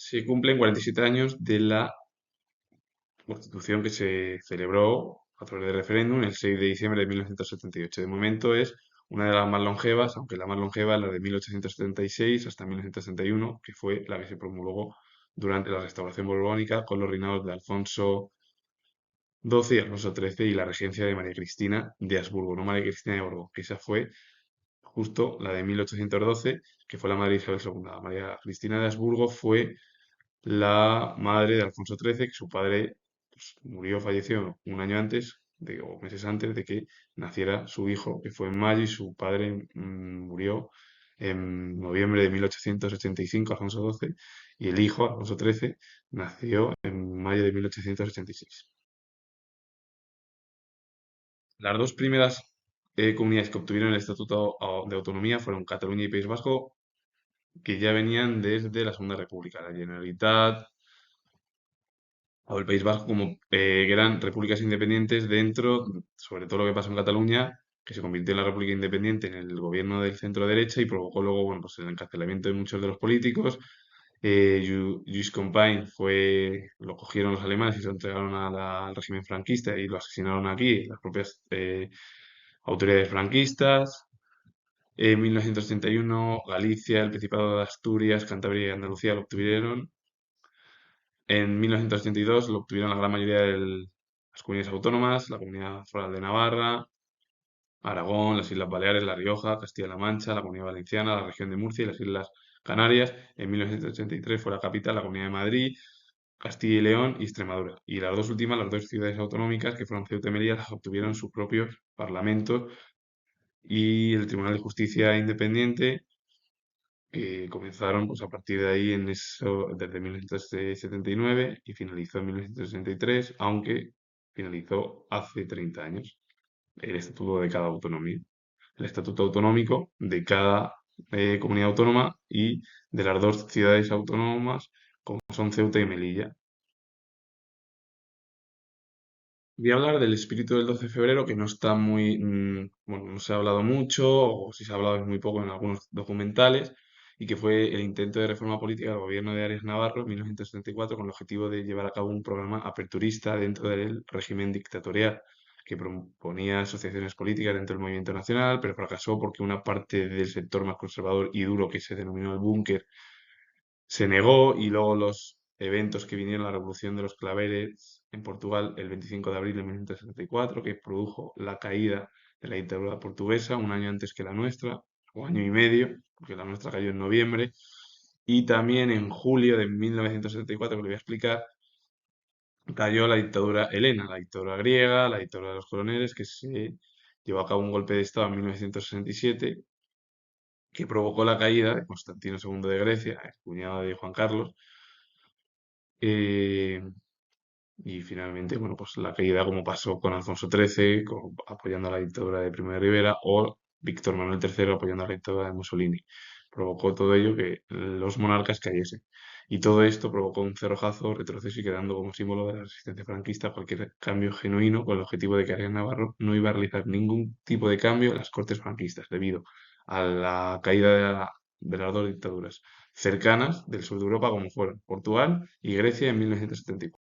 se cumplen 47 años de la Constitución que se celebró a través de referéndum el 6 de diciembre de 1978. De momento es una de las más longevas, aunque la más longeva es la de 1876 hasta 1961, que fue la que se promulgó durante la restauración borbónica con los reinados de Alfonso XII y Alfonso XIII y la regencia de María Cristina de Habsburgo, no María Cristina de Borbón, que esa fue justo la de 1812, que fue la madre de Isabel II. María Cristina de Habsburgo fue la madre de Alfonso XIII, que su padre pues, murió, falleció un año antes, o meses antes de que naciera su hijo, que fue en mayo, y su padre murió en noviembre de 1885, Alfonso XII, y el hijo, Alfonso XIII, nació en mayo de 1886. Las dos primeras comunidades que obtuvieron el Estatuto de Autonomía fueron Cataluña y País Vasco, que ya venían desde la Segunda República. La Generalitat o el País Vasco como que eran repúblicas independientes dentro, sobre todo lo que pasó en Cataluña, que se convirtió en la república independiente en el gobierno del centro derecha y provocó luego, bueno, pues el encarcelamiento de muchos de los políticos. Lluís Companys lo cogieron los alemanes y se lo entregaron al régimen franquista y lo asesinaron aquí, las propias autoridades franquistas. En 1931, Galicia, el Principado de Asturias, Cantabria y Andalucía lo obtuvieron. En 1982 lo obtuvieron la gran mayoría de las comunidades autónomas, la Comunidad Foral de Navarra, Aragón, las Islas Baleares, La Rioja, Castilla-La Mancha, la Comunidad Valenciana, la región de Murcia y las Islas Canarias. En 1983 fue la capital la Comunidad de Madrid, Castilla y León y Extremadura. Y las dos últimas, las dos ciudades autonómicas, que fueron Ceuta y Melilla, las obtuvieron sus propios parlamentos y el Tribunal de Justicia Independiente, que comenzaron pues, a partir de ahí en eso, desde 1979 y finalizó en 1963, aunque finalizó hace 30 años el estatuto de cada autonomía, el estatuto autonómico de cada comunidad autónoma y de las dos ciudades autónomas, como son Ceuta y Melilla. Voy a hablar del espíritu del 12 de febrero, que no está muy, bueno, no se ha hablado mucho, o si se ha hablado es muy poco en algunos documentales, y que fue el intento de reforma política del gobierno de Arias Navarro en 1974 con el objetivo de llevar a cabo un programa aperturista dentro del régimen dictatorial, que proponía asociaciones políticas dentro del movimiento nacional, pero fracasó porque una parte del sector más conservador y duro, que se denominó el búnker, se negó y luego los eventos que vinieron, la Revolución de los Claveres en Portugal el 25 de abril de 1974, que produjo la caída de la dictadura portuguesa un año antes que la nuestra, o año y medio, porque la nuestra cayó en noviembre, y también en julio de 1974, que le voy a explicar, cayó la dictadura helena, la dictadura griega, la dictadura de los coroneles, que se llevó a cabo un golpe de Estado en 1967 que provocó la caída de Constantino II de Grecia, el cuñado de Juan Carlos, eh, y finalmente, bueno, pues la caída como pasó con Alfonso XIII, apoyando a la dictadura de Primo de Rivera, o Víctor Manuel III apoyando a la dictadura de Mussolini. Provocó todo ello que los monarcas cayesen. Y todo esto provocó un cerrojazo, retroceso y quedando como símbolo de la resistencia franquista cualquier cambio genuino con el objetivo de que Arias Navarro no iba a realizar ningún tipo de cambio en las cortes franquistas debido a la caída de las dos dictaduras cercanas del sur de Europa como fueron Portugal y Grecia en 1974.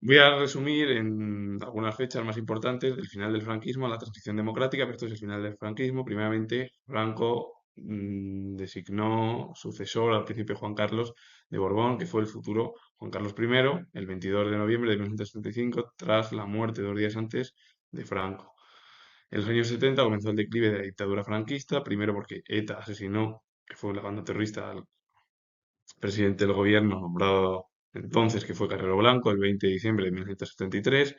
Voy a resumir en algunas fechas más importantes del final del franquismo a la transición democrática, pero esto es el final del franquismo. Primeramente, Franco designó sucesor al príncipe Juan Carlos de Borbón, que fue el futuro Juan Carlos I, el 22 de noviembre de 1975, tras la muerte 2 días antes de Franco. En los años 70 comenzó el declive de la dictadura franquista, primero porque ETA asesinó, que fue la banda terrorista, al presidente del gobierno nombrado entonces, que fue Carrero Blanco, el 20 de diciembre de 1973.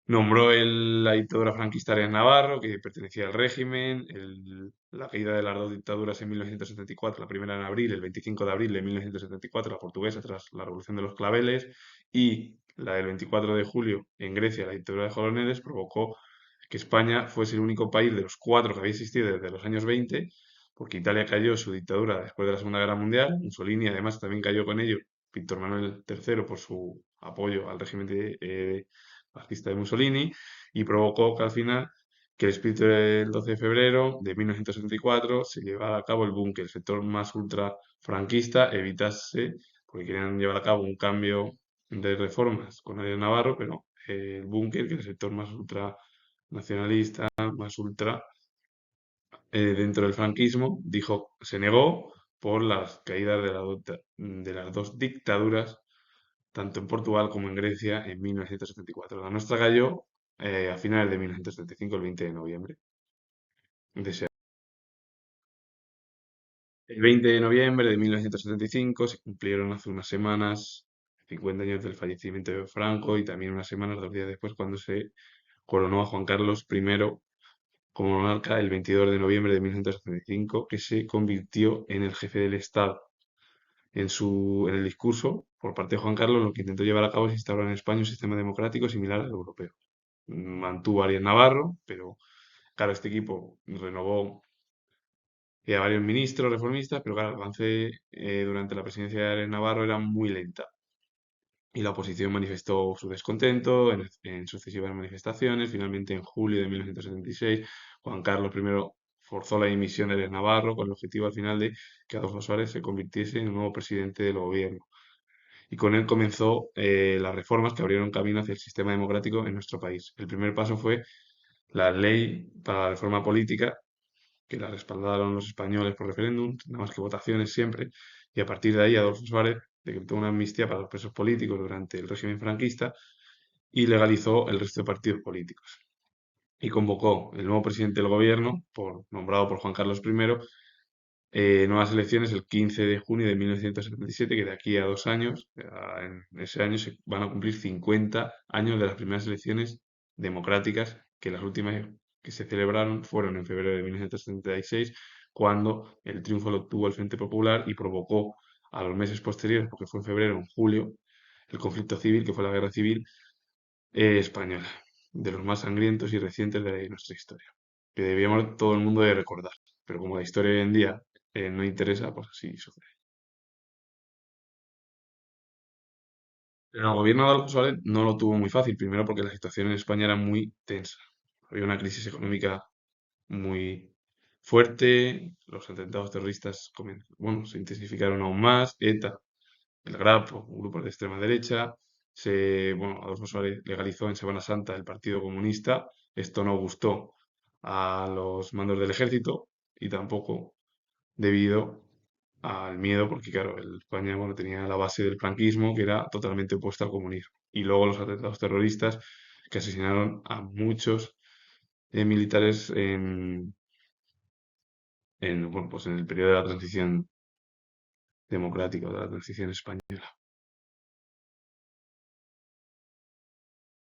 Nombró la dictadura franquista Arias Navarro, que pertenecía al régimen, la caída de las dos dictaduras en 1974, la primera en abril, el 25 de abril de 1974, la portuguesa tras la Revolución de los Claveles, y la del 24 de julio en Grecia, la dictadura de Jolonedes, provocó que España fuese el único país de los cuatro que había existido desde los años 20, porque Italia cayó su dictadura después de la Segunda Guerra Mundial, Mussolini además también cayó con ello, Víctor Manuel III por su apoyo al régimen fascista de Mussolini, y provocó que al final que el espíritu del 12 de febrero de 1974 se llevara a cabo el boom, que el sector más ultra franquista evitase, porque querían llevar a cabo un cambio de reformas con Arias Navarro, pero el búnker, que el sector más ultra nacionalista, más ultra dentro del franquismo, dijo, se negó por las caídas de las dos dictaduras, tanto en Portugal como en Grecia, en 1974. La nuestra cayó a finales de 1975, el 20 de noviembre de ese El 20 de noviembre de 1975 se cumplieron hace unas semanas 50 años del fallecimiento de Franco y también unas semanas, 2 días después, cuando se coronó a Juan Carlos I como monarca el 22 de noviembre de 1975, que se convirtió en el jefe del Estado. En el discurso, por parte de Juan Carlos, lo que intentó llevar a cabo es instaurar en España un sistema democrático similar al europeo. Mantuvo a Arias Navarro, pero claro, este equipo renovó a varios ministros reformistas, pero claro, el avance durante la presidencia de Arias Navarro era muy lenta y la oposición manifestó su descontento en sucesivas manifestaciones. Finalmente, en julio de 1976, Juan Carlos I forzó la dimisión de Arias Navarro con el objetivo al final de que Adolfo Suárez se convirtiese en el nuevo presidente del gobierno. Y con él comenzó las reformas que abrieron camino hacia el sistema democrático en nuestro país. El primer paso fue la ley para la reforma política, que la respaldaron los españoles por referéndum, nada más que votaciones siempre, y a partir de ahí Adolfo Suárez decretó una amnistía para los presos políticos durante el régimen franquista y legalizó el resto de partidos políticos. Y convocó el nuevo presidente del gobierno, nombrado por Juan Carlos I, nuevas elecciones el 15 de junio de 1977, que de aquí a 2 años, en ese año se van a cumplir 50 años de las primeras elecciones democráticas, que las últimas que se celebraron fueron en febrero de 1976, cuando el triunfo lo obtuvo el Frente Popular y provocó a los meses posteriores, porque fue en febrero, en julio, el conflicto civil, que fue la Guerra Civil española, de los más sangrientos y recientes de nuestra historia, que debíamos todo el mundo de recordar. Pero como la historia hoy en día no interesa, pues así sucede. Pero el gobierno de Alfonso Suárez no lo tuvo muy fácil, primero porque la situación en España era muy tensa. Había una crisis económica muy fuerte, los atentados terroristas bueno, se intensificaron aún más, ETA, el Grapo, grupos de extrema derecha, bueno, Adolfo Suárez legalizó en Semana Santa el Partido Comunista, esto no gustó a los mandos del ejército y tampoco debido al miedo, porque claro, España bueno, tenía la base del franquismo que era totalmente opuesta al comunismo. Y luego los atentados terroristas que asesinaron a muchos militares bueno, pues en el periodo de la transición democrática, o de la transición española.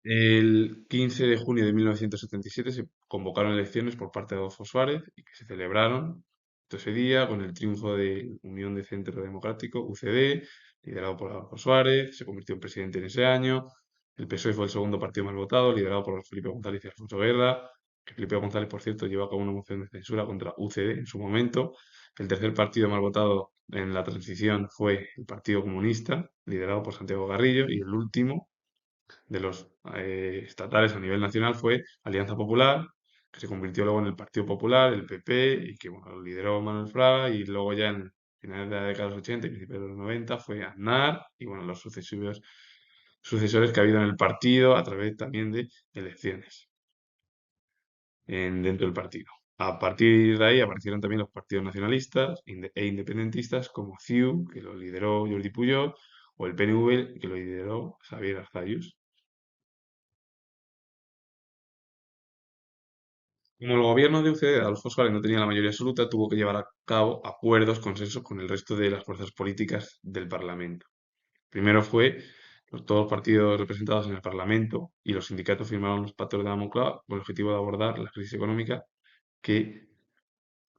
El 15 de junio de 1977 se convocaron elecciones por parte de Adolfo Suárez y que se celebraron ese día con el triunfo de Unión de Centro Democrático, UCD, liderado por Adolfo Suárez, se convirtió en presidente en ese año. El PSOE fue el segundo partido más votado, liderado por Felipe González y Alfonso Guerra, que Felipe González, por cierto, llevó a cabo una moción de censura contra UCD en su momento. El tercer partido más votado en la transición fue el Partido Comunista, liderado por Santiago Garrillo, y el último de los estatales a nivel nacional fue Alianza Popular, que se convirtió luego en el Partido Popular, el PP, y que bueno, lo lideró Manuel Fraga, y luego ya en finales de la década de los 80 y principios de los 90 fue Aznar, y bueno, los sucesores que ha habido en el partido a través también de elecciones dentro del partido. A partir de ahí aparecieron también los partidos nacionalistas e independentistas como CiU, que lo lideró Jordi Puyol, o el PNV, que lo lideró Xavier Arzayus. Como el gobierno de UCD de Adolfo Suárez no tenía la mayoría absoluta, tuvo que llevar a cabo acuerdos, consensos con el resto de las fuerzas políticas del Parlamento. Primero fue todos los partidos representados en el Parlamento y los sindicatos firmaron los pactos de la Moncloa con el objetivo de abordar la crisis económica que,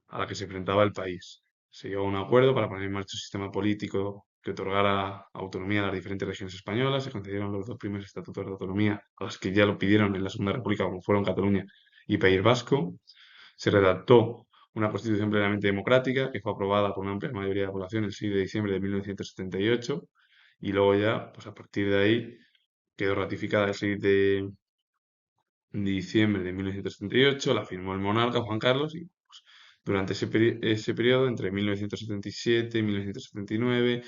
a la que se enfrentaba el país. Se llegó a un acuerdo para poner en marcha un sistema político que otorgara autonomía a las diferentes regiones españolas. Se concedieron los dos primeros estatutos de autonomía a las que ya lo pidieron en la Segunda República, como fueron Cataluña y País Vasco. Se redactó una constitución plenamente democrática que fue aprobada por una amplia mayoría de la población el 6 de diciembre de 1978 y luego ya, pues a partir de ahí, quedó ratificada el 6 de diciembre de 1978, la firmó el monarca Juan Carlos y pues, durante ese periodo, entre 1977 y 1979,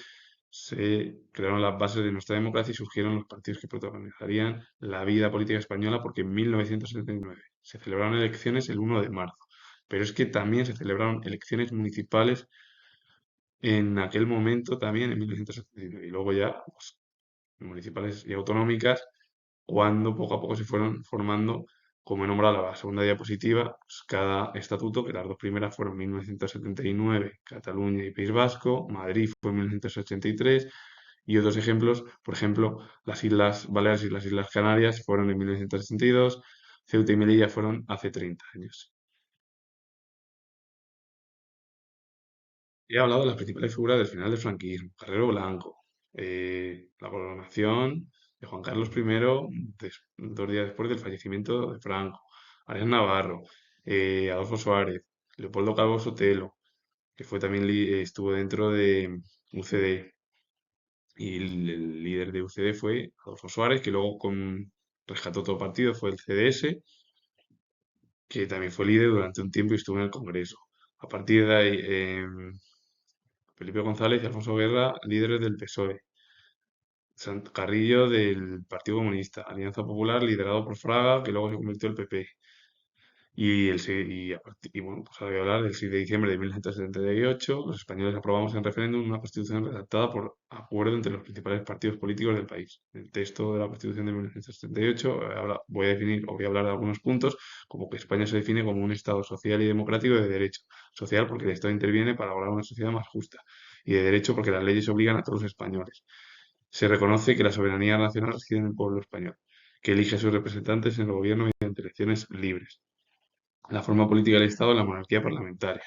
se crearon las bases de nuestra democracia y surgieron los partidos que protagonizarían la vida política española porque en 1979 se celebraron elecciones el 1 de marzo. Pero es que también se celebraron elecciones municipales en aquel momento también, en 1979, y luego ya pues, municipales y autonómicas, cuando poco a poco se fueron formando, como he nombrado la segunda diapositiva, pues cada estatuto, que las dos primeras fueron en 1979, Cataluña y País Vasco, Madrid fue en 1983, y otros ejemplos, por ejemplo, las Islas Baleares y las Islas Canarias fueron en 1962, Ceuta y Melilla fueron hace 30 años. He hablado de las principales figuras del final del franquismo, Carrero Blanco, la coronación de Juan Carlos I 2 días después del fallecimiento de Franco, Arias Navarro, Adolfo Suárez, Leopoldo Calvo Sotelo, que fue también estuvo dentro de UCD, y el líder de UCD fue Adolfo Suárez, que luego rescató todo partido, fue el CDS, que también fue líder durante un tiempo y estuvo en el Congreso. A partir de ahí, Felipe González y Alfonso Guerra, líderes del PSOE. Carrillo del Partido Comunista. Alianza Popular, liderado por Fraga, que luego se convirtió en el PP. Y bueno, pues ahora voy a hablar del 6 de diciembre de 1978. Los españoles aprobamos en referéndum una constitución redactada por acuerdo entre los principales partidos políticos del país. El texto de la constitución de 1978, ahora voy a definir o voy a hablar de algunos puntos, como que España se define como un Estado social y democrático de derecho. Social porque el Estado interviene para lograr una sociedad más justa. Y de derecho porque las leyes obligan a todos los españoles. Se reconoce que la soberanía nacional reside en el pueblo español, que elige a sus representantes en el gobierno mediante elecciones libres. La forma política del Estado es la monarquía parlamentaria.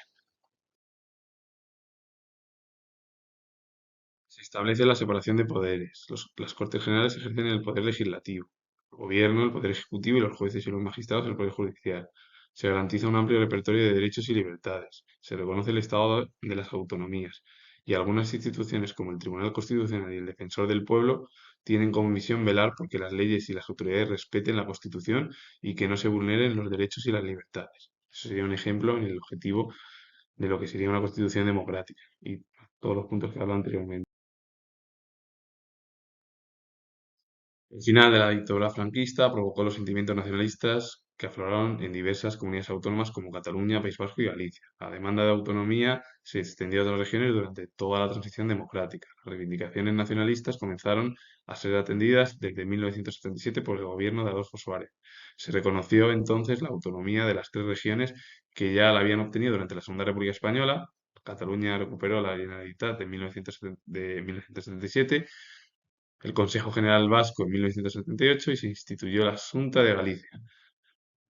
Se establece la separación de poderes. Las Cortes Generales ejercen el poder legislativo, el gobierno, el poder ejecutivo y los jueces y los magistrados el poder judicial. Se garantiza un amplio repertorio de derechos y libertades. Se reconoce el estado de las autonomías. Y algunas instituciones como el Tribunal Constitucional y el Defensor del Pueblo tienen como misión velar porque las leyes y las autoridades respeten la Constitución y que no se vulneren los derechos y las libertades. Eso sería un ejemplo en el objetivo de lo que sería una Constitución democrática y todos los puntos que hablo anteriormente. El final de la dictadura franquista provocó los sentimientos nacionalistas que afloraron en diversas comunidades autónomas como Cataluña, País Vasco y Galicia. La demanda de autonomía se extendió a otras regiones durante toda la transición democrática. Las reivindicaciones nacionalistas comenzaron a ser atendidas desde 1977 por el gobierno de Adolfo Suárez. Se reconoció entonces la autonomía de las tres regiones que ya la habían obtenido durante la Segunda República Española. Cataluña recuperó la Generalitat de 1977, el Consejo General Vasco en 1978 y se instituyó la Xunta de Galicia.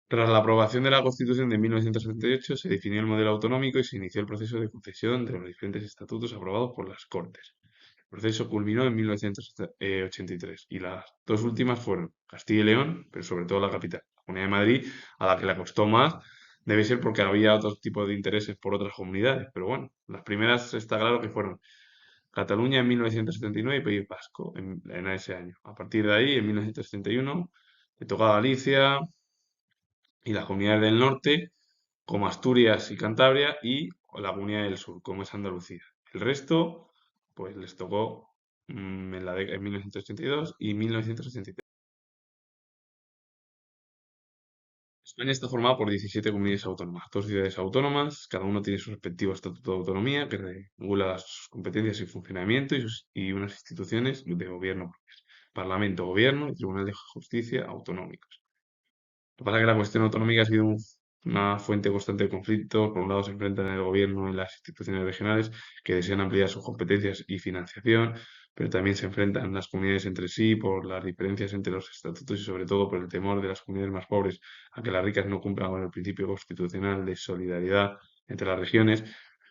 Tras la aprobación de la Constitución de 1978 se definió el modelo autonómico y se inició el proceso de concesión de los diferentes estatutos aprobados por las Cortes. El proceso culminó en 1983 y las dos últimas fueron Castilla y León, pero sobre todo la capital, la Comunidad de Madrid, a la que le costó más, debe ser porque había otros tipos de intereses por otras comunidades, pero bueno, las primeras está claro que fueron Cataluña en 1979 y País Vasco en ese año. A partir de ahí, en 1971, le tocó a Galicia y las comunidades del norte, como Asturias y Cantabria, y la comunidad del sur, como es Andalucía. El resto, pues les tocó en 1982 y 1983. España está formada por 17 comunidades autónomas, dos ciudades autónomas, cada uno tiene su respectivo estatuto de autonomía que regula sus competencias y funcionamiento y unas instituciones de gobierno propias, Parlamento, Gobierno y Tribunal de Justicia autonómicos. Lo que pasa es que la cuestión autonómica ha sido una fuente constante de conflictos. Por un lado se enfrentan el gobierno y las instituciones regionales que desean ampliar sus competencias y financiación, pero también se enfrentan las comunidades entre sí por las diferencias entre los estatutos y sobre todo por el temor de las comunidades más pobres a que las ricas no cumplan con el principio constitucional de solidaridad entre las regiones,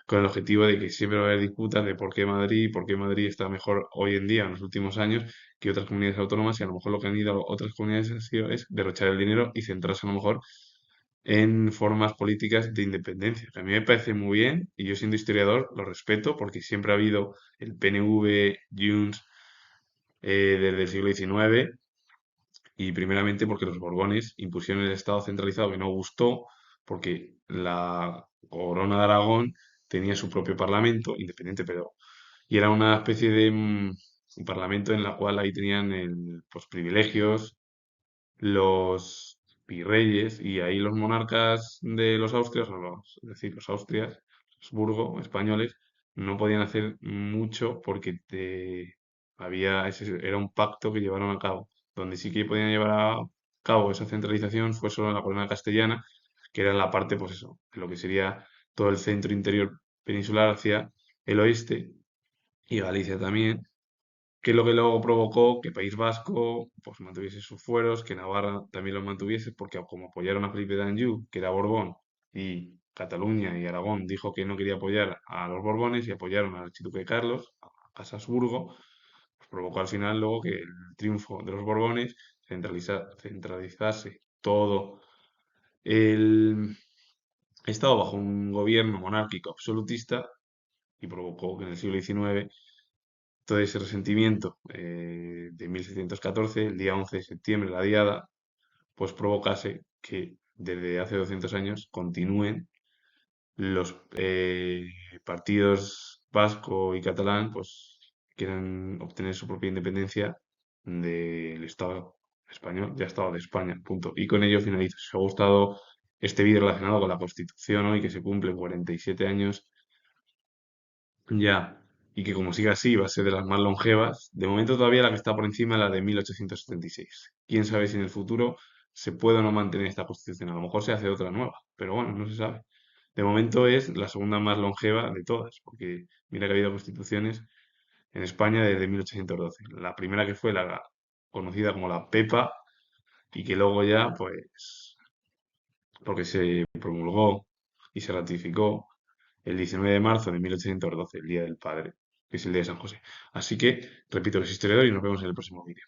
con el objetivo de que siempre va a haber disputas de por qué Madrid está mejor hoy en día en los últimos años que otras comunidades autónomas y a lo mejor lo que han ido otras comunidades ha sido es derrochar el dinero y centrarse a lo mejor en formas políticas de independencia, que a mí me parece muy bien y yo siendo historiador lo respeto porque siempre ha habido el PNV, Junts, desde el siglo XIX y primeramente porque los Borbones impusieron el Estado centralizado que no gustó, porque la Corona de Aragón tenía su propio parlamento, independiente, pero y era una especie de un parlamento en la cual ahí tenían pues, privilegios los virreyes y ahí los monarcas de los Austrias, es decir, los Austrias, Habsburgo, españoles, no podían hacer mucho porque era un pacto que llevaron a cabo. Donde sí que podían llevar a cabo esa centralización fue solo en la corona castellana, que era la parte, pues eso, de lo que sería todo el centro interior peninsular hacia el oeste y Galicia también, que es lo que luego provocó que País Vasco pues mantuviese sus fueros, que Navarra también los mantuviese, porque como apoyaron a Felipe d'Anjou, que era Borbón, y Cataluña y Aragón dijo que no quería apoyar a los Borbones y apoyaron al archiduque Carlos, a Casa Habsburgo, pues provocó al final luego que el triunfo de los Borbones centralizase todo el Estado bajo un gobierno monárquico absolutista y provocó que en el siglo XIX todo ese resentimiento de 1714, el día 11 de septiembre, la diada, pues provocase que desde hace 200 años continúen los partidos vasco y catalán, pues quieran obtener su propia independencia del Estado español, ya Estado de España, punto. Y con ello finalizo. Si os ha gustado este vídeo relacionado con la Constitución hoy, que se cumplen 47 años ya, y que como siga así va a ser de las más longevas. De momento todavía la que está por encima es la de 1876. Quién sabe si en el futuro se puede o no mantener esta constitución. A lo mejor se hace otra nueva, pero bueno, no se sabe. De momento es la segunda más longeva de todas, porque mira que ha habido constituciones en España desde 1812. La primera que fue la conocida como la Pepa y que luego ya, pues, porque se promulgó y se ratificó el 19 de marzo de 1812, el Día del Padre, que es el Día de San José. Así que, repito, que soy historiador y nos vemos en el próximo vídeo.